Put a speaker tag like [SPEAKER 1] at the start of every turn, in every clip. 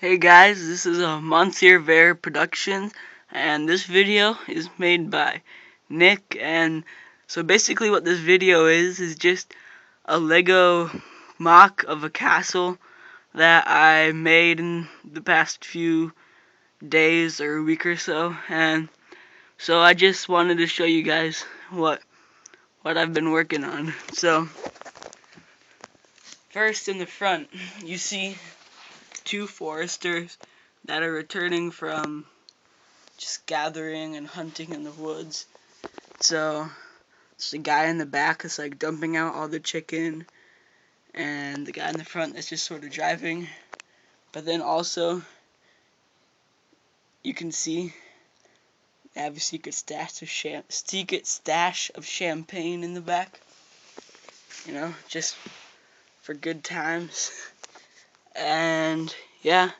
[SPEAKER 1] Hey guys, this is a Monsieur Vert production, and this video is made by Nick. And so basically what this video is just a Lego mock of a castle that I made in the past few days or a week or so. And so I just wanted to show you guys what I've been working on. So first, in the front you see two foresters that are returning from just gathering and hunting in the woods. So it's the guy in the back is like dumping out all the chicken, and the guy in the front is just sort of driving. But then also you can see they have a secret stash of champagne in the back. You know, just for good times. And yeah.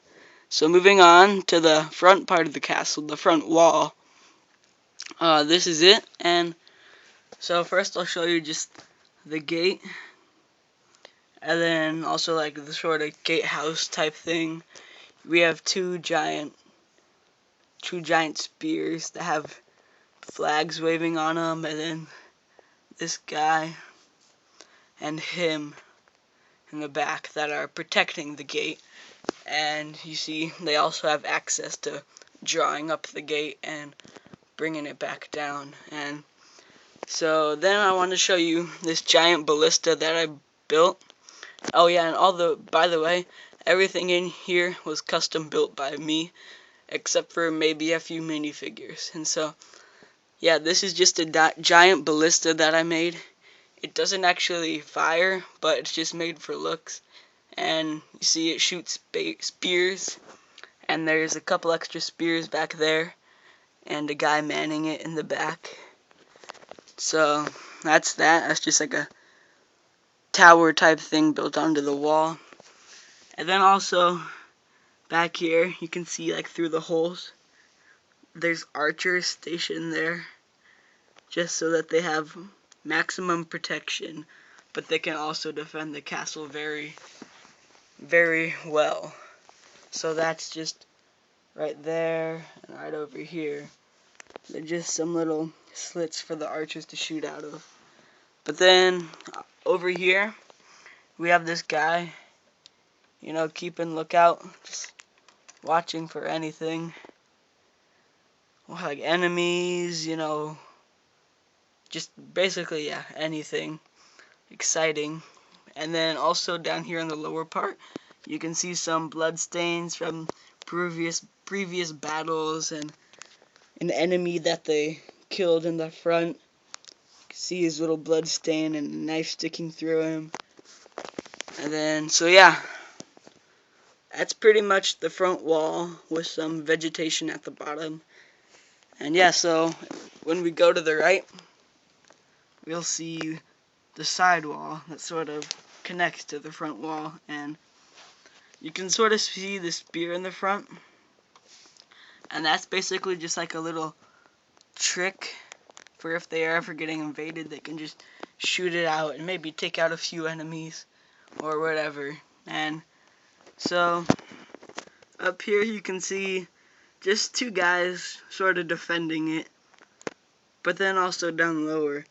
[SPEAKER 1] So moving on to the front part of the castle, the front wall. This is it, and so first I'll show you just the gate, and then also like the sort of gatehouse type thing. We have two giant spears that have flags waving on them, and then this guy and him in the back that are protecting the gate. And you see they also have access to drawing up the gate and bringing it back down. And so then I want to show you this giant ballista that I built. Oh yeah, and by the way, everything in here was custom built by me, except for maybe a few minifigures. And so, yeah, this is just a giant ballista that I made. It doesn't actually fire, but it's just made for looks. And you see it shoots spears, and there's a couple extra spears back there, and a guy manning it in the back. So that's that. That's just like a tower type thing built onto the wall. And then also back here you can see like through the holes there's archers stationed there, just so that they have maximum protection, but they can also defend the castle very, very well. So that's just right there and right over here. They're just some little slits for the archers to shoot out of. But then over here we have this guy, you know, keeping lookout, just watching for anything, like enemies, you know, just basically, yeah, anything exciting. And then also down here in the lower part you can see some blood stains from previous battles, and an enemy that they killed in the front. You can see his little blood stain and a knife sticking through him. And then, so yeah, that's pretty much the front wall with some vegetation at the bottom. And yeah, so when we go to the right, we'll see the side wall that sort of connects to the front wall, and you can sort of see the spear in the front, and that's basically just like a little trick for if they are ever getting invaded, they can just shoot it out and maybe take out a few enemies or whatever. And so up here you can see just two guys sort of defending it, but then also down lower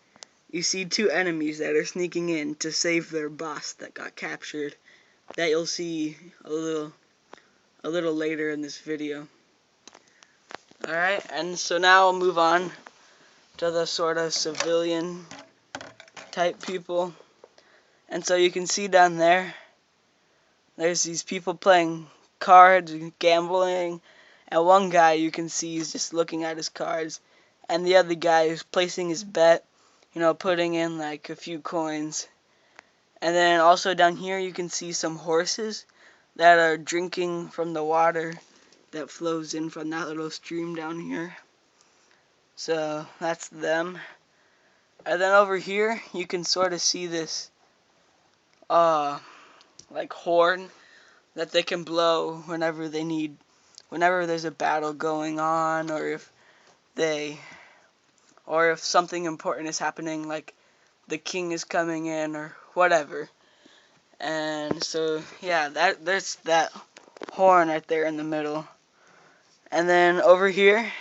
[SPEAKER 1] you see two enemies that are sneaking in to save their boss that got captured, that you'll see a little later in this video. Alright, and so now I'll move on to the sort of civilian type people. And so you can see down there's these people playing cards and gambling, and one guy you can see is just looking at his cards, and the other guy is placing his bet, you know, putting in like a few coins. And then also down here you can see some horses that are drinking from the water that flows in from that little stream down here. So that's them. And then over here you can sort of see this like horn that they can blow whenever there's a battle going on, or if something important is happening, like the king is coming in or whatever. And so yeah, there's that horn right there in the middle. And then over here,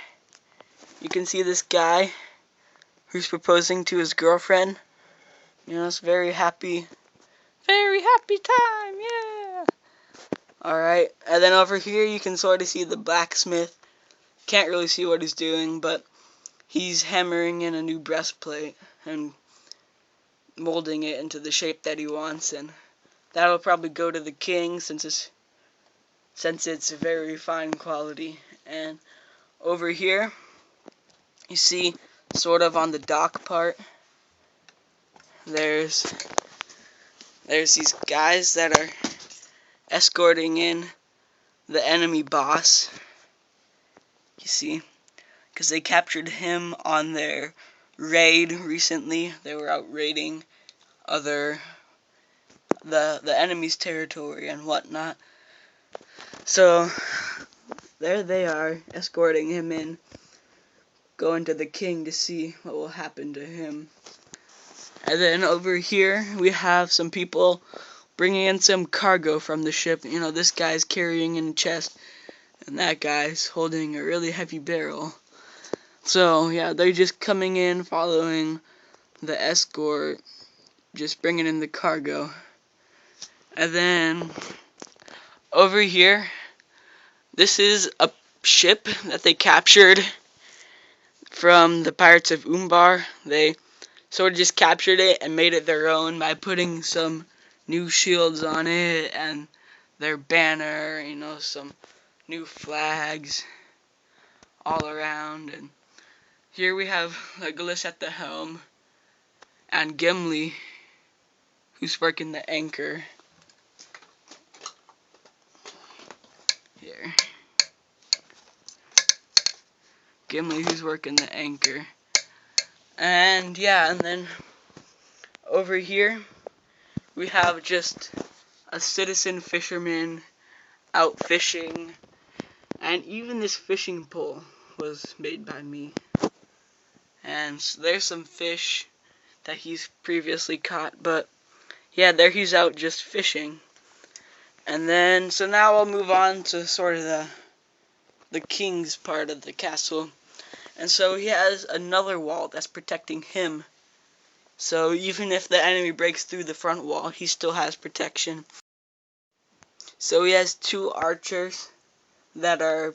[SPEAKER 1] you can see this guy who's proposing to his girlfriend. You know, it's very happy time, yeah! Alright, and then over here you can sort of see the blacksmith. Can't really see what he's doing, but he's hammering in a new breastplate and molding it into the shape that he wants, and that'll probably go to the king since it's very fine quality. And over here, you see, sort of on the dock part, there's these guys that are escorting in the enemy boss. You see, because they captured him on their raid recently. They were out raiding the enemy's territory and whatnot. So there they are, escorting him in, going to the king to see what will happen to him. And then over here we have some people bringing in some cargo from the ship. You know, this guy's carrying in a chest, and that guy's holding a really heavy barrel. So yeah, they're just coming in, following the escort, just bringing in the cargo. And then over here, this is a ship that they captured from the Pirates of Umbar. They sort of just captured it and made it their own by putting some new shields on it and their banner, you know, some new flags all around. And here we have Legolas at the helm and Gimli, who's working the anchor. Here. Gimli, who's working the anchor. And yeah, and then over here we have just a citizen fisherman out fishing, and even this fishing pole was made by me. And so there's some fish that he's previously caught, but yeah, there he's out just fishing. And then, so now I'll move on to sort of the king's part of the castle. And so he has another wall that's protecting him. So even if the enemy breaks through the front wall, he still has protection. So he has two archers that are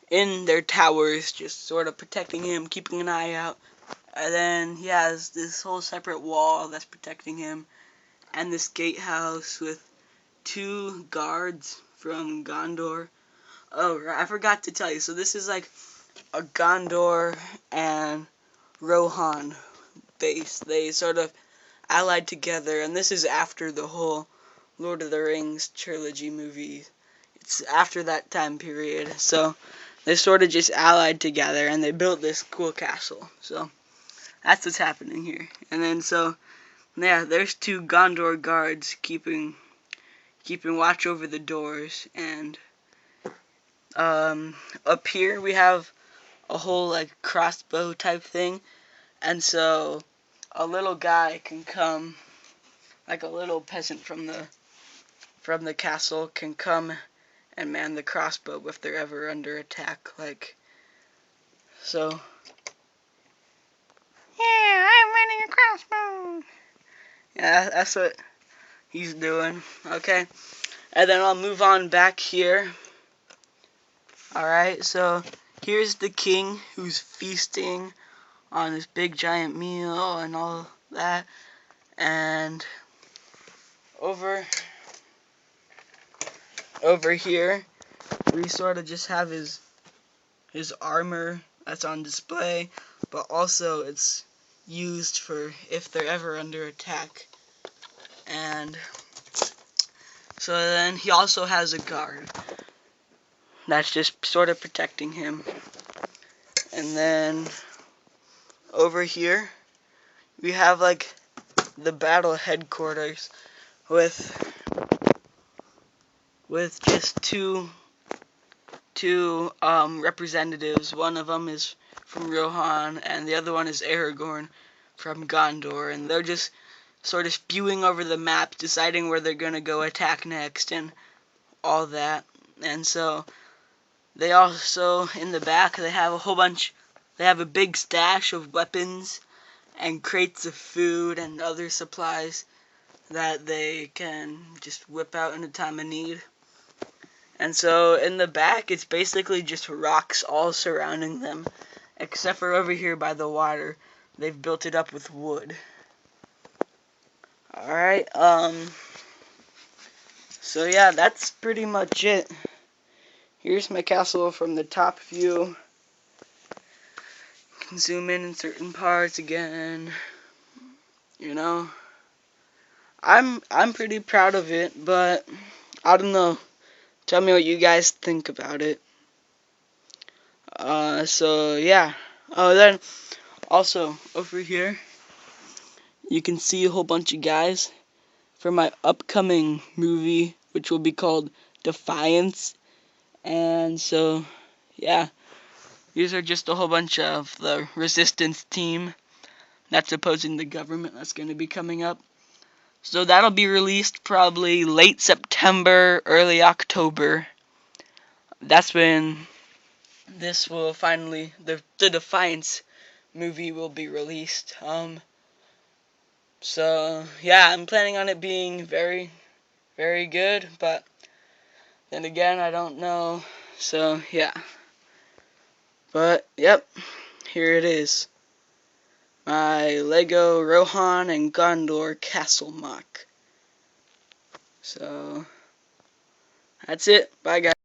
[SPEAKER 1] in their towers, just sort of protecting him, keeping an eye out. And then he has this whole separate wall that's protecting him, and this gatehouse with two guards from Gondor. Oh, I forgot to tell you. So this is like a Gondor and Rohan base. They sort of allied together, and this is after the whole Lord of the Rings trilogy movie. It's after that time period. So they sort of just allied together, and they built this cool castle. So that's what's happening here. And then so, yeah, there's two Gondor guards keeping watch over the doors. And up here we have a whole like crossbow type thing, and so a little guy can come, like a little peasant from the castle can come and man the crossbow if they're ever under attack, like so. Yeah, I'm running a crossbow. Yeah, that's what he's doing. Okay, and then I'll move on back here. Alright, so here's the king who's feasting on this big giant meal and all that. And over here we sort of just have his armor that's on display, but also it's used for if they're ever under attack. And so then he also has a guard that's just sort of protecting him. And then over here we have like the battle headquarters with just two representatives. One of them is from Rohan, and the other one is Aragorn from Gondor, and they're just sort of spewing over the map, deciding where they're gonna go attack next and all that. And so they also, in the back, they have a big stash of weapons and crates of food and other supplies that they can just whip out in a time of need. And so in the back, it's basically just rocks all surrounding them, except for over here by the water. They've built it up with wood. Alright, so yeah, that's pretty much it. Here's my castle from the top view. Can zoom in certain parts again. You know, I'm pretty proud of it, but I don't know. Tell me what you guys think about it. So yeah. Oh, then also over here, you can see a whole bunch of guys for my upcoming movie, which will be called Defiance. And so, yeah, these are just a whole bunch of the resistance team that's opposing the government that's going to be coming up. So that'll be released probably late September, early October. That's when this will finally, the Defiance movie will be released. So yeah, I'm planning on it being very, very good, but then again, I don't know. So yeah. But yep, here it is. My Lego Rohan and Gondor castle mock. So that's it. Bye guys.